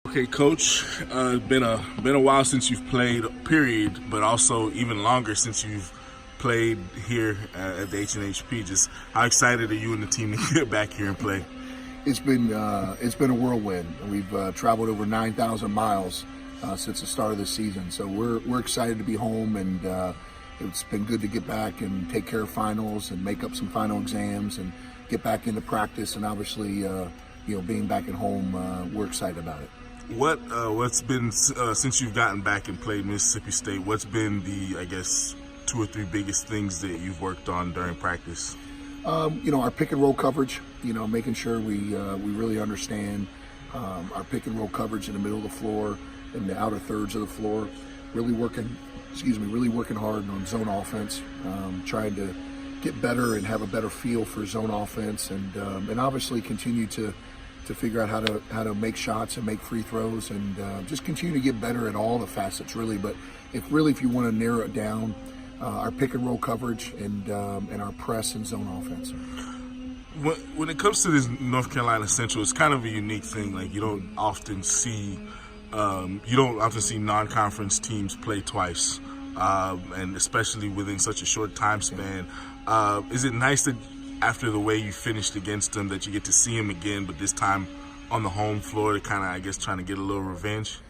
Okay, Coach, been a while since you've played, period, but also even longer since you've played here at the H&HP. Just how excited are you and the team to get back here and play? It's been a whirlwind. We've traveled over 9,000 miles since the start of the season, so we're excited to be home, and it's been good to get back and take care of finals and make up some final exams and get back into practice. And obviously, being back at home, we're excited about it. What's been since you've gotten back and played Mississippi State? What's been the, I guess, 2 or 3 biggest things that you've worked on during practice? Our pick and roll coverage. Making sure we really understand our pick and roll coverage in the middle of the floor and the outer thirds of the floor. Really working hard on zone offense. Trying to get better and have a better feel for zone offense, and obviously continue to figure out how to make shots and make free throws, and just continue to get better at all the facets, really. But if you want to narrow it down, our pick and roll coverage and our press and zone offense. When it comes to this North Carolina Central, it's kind of a unique thing. Like you don't often see non-conference teams play twice, and especially within such a short time span. Is it nice that after the way you finished against them that you get to see them again, but this time on the home floor to kind of, I guess, trying to get a little revenge?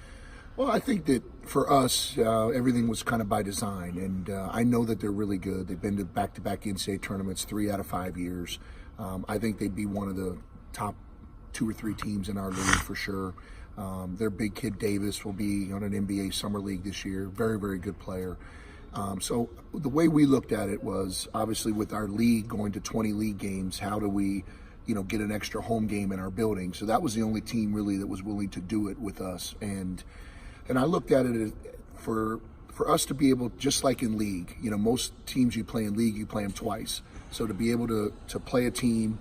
Well, I think that for us, everything was kind of by design, and I know that they're really good. They've been to back-to-back NCAA tournaments 3 out of 5 years. I think they'd be one of the top 2 or 3 teams in our league for sure. Their big kid Davis will be on an NBA Summer League this year. Very, very good player. So the way we looked at it was, obviously with our league going to 20 league games, how do we, get an extra home game in our building? So that was the only team really that was willing to do it with us. And I looked at it as for us to be able, just like in league, most teams you play in league, you play them twice. So to be able to play a team,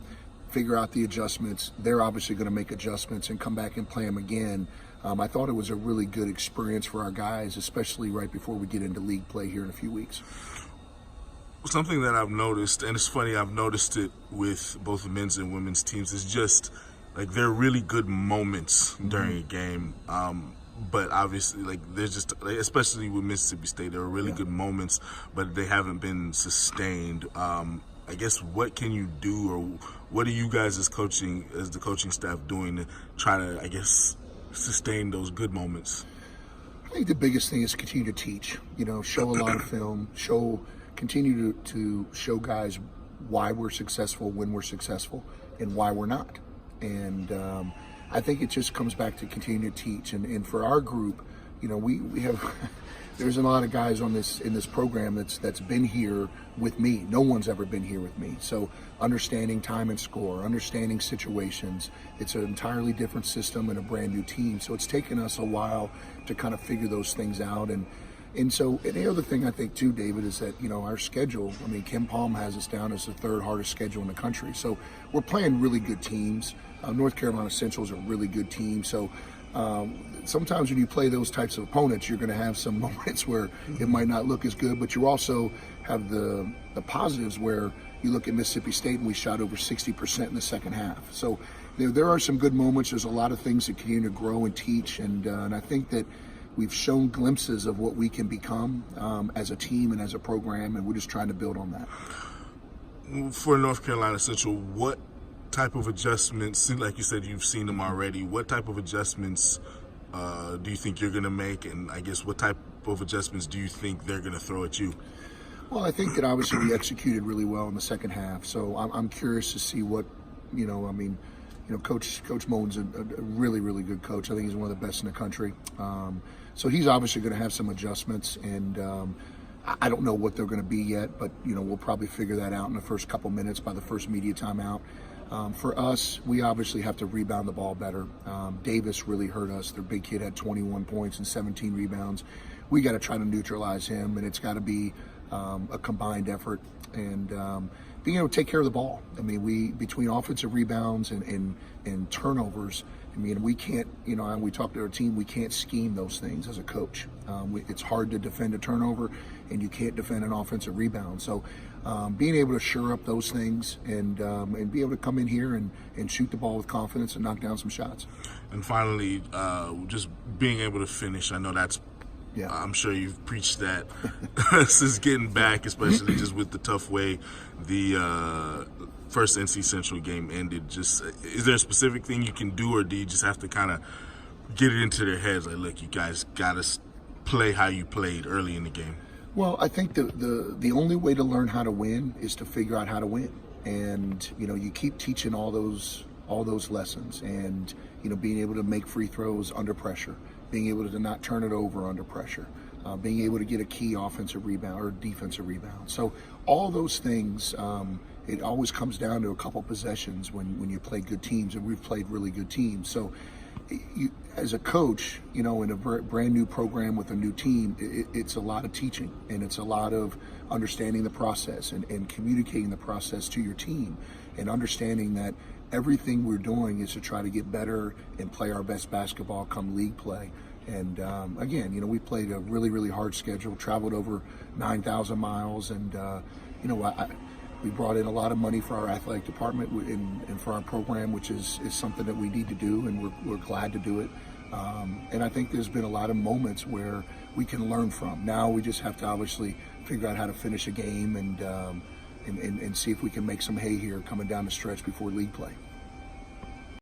figure out the adjustments, they're obviously going to make adjustments and come back and play them again. I thought it was a really good experience for our guys, especially right before we get into league play here in a few weeks. Something that I've noticed, and it's funny, I've noticed it with both the men's and women's teams, is just like there are really good moments during a game. But obviously, there's just, especially with Mississippi State, there are really good moments, but they haven't been sustained. I guess what can you do, or what are you guys as the coaching staff doing to try to, I guess, sustain those good moments? I think the biggest thing is continue to teach. Show a lot of film. Continue to show guys why we're successful, when we're successful, and why we're not. And I think it just comes back to continue to teach. And for our group, we have there's a lot of guys in this program that's been here with me. No one's ever been here with me. So understanding time and score, understanding situations, it's an entirely different system and a brand new team. So it's taken us a while to kind of figure those things out. And so the other thing I think too, David, is that, our schedule, Ken Palm has us down as the 3rd hardest schedule in the country. So we're playing really good teams. North Carolina Central is a really good team. So sometimes when you play those types of opponents, you're going to have some moments where it might not look as good, but you also have the positives where you look at Mississippi State and we shot over 60% in the second half. So there are some good moments. There's a lot of things that continue to grow and teach, and I think that we've shown glimpses of what we can become as a team and as a program, and we're just trying to build on that. For North Carolina Central, what type of adjustments, like you said, you've seen them already, what type of adjustments do you think you're going to make, and I guess what type of adjustments do you think they're going to throw at you? Well, I think that obviously we executed really well in the second half, so I'm curious to see what, Coach Moen's a really, really good coach. I think he's one of the best in the country. So he's obviously going to have some adjustments, and I don't know what they're going to be yet, but, we'll probably figure that out in the first couple minutes by the first media timeout. For us, we obviously have to rebound the ball better. Davis really hurt us. Their big kid had 21 points and 17 rebounds. We got to try to neutralize him, and it's got to be a combined effort. And being able to take care of the ball. We between offensive rebounds and turnovers, I mean, we can't, and we talk to our team, we can't scheme those things as a coach. It's hard to defend a turnover, and you can't defend an offensive rebound. So being able to shore up those things and be able to come in here and shoot the ball with confidence and knock down some shots. And finally, just being able to finish. I know that's, Yeah. I'm sure you've preached that since getting back, especially just with the tough way the first NC Central game ended. Just, is there a specific thing you can do, or do you just have to kind of get it into their heads? Like, look, you guys got to play how you played early in the game. Well, I think the only way to learn how to win is to figure out how to win. And, you keep teaching all those lessons, and, being able to make free throws under pressure, being able to not turn it over under pressure, being able to get a key offensive rebound or defensive rebound. So all those things, it always comes down to a couple possessions when you play good teams, and we've played really good teams. So as a coach, in a brand new program with a new team, it's a lot of teaching, and it's a lot of understanding the process and communicating the process to your team, and understanding that everything we're doing is to try to get better and play our best basketball come league play. And again, we played a really, really hard schedule, traveled over 9,000 miles, and we brought in a lot of money for our athletic department and for our program, which is something that we need to do, and we're glad to do it. And I think there's been a lot of moments where we can learn from. Now we just have to obviously figure out how to finish a game and see if we can make some hay here coming down the stretch before league play.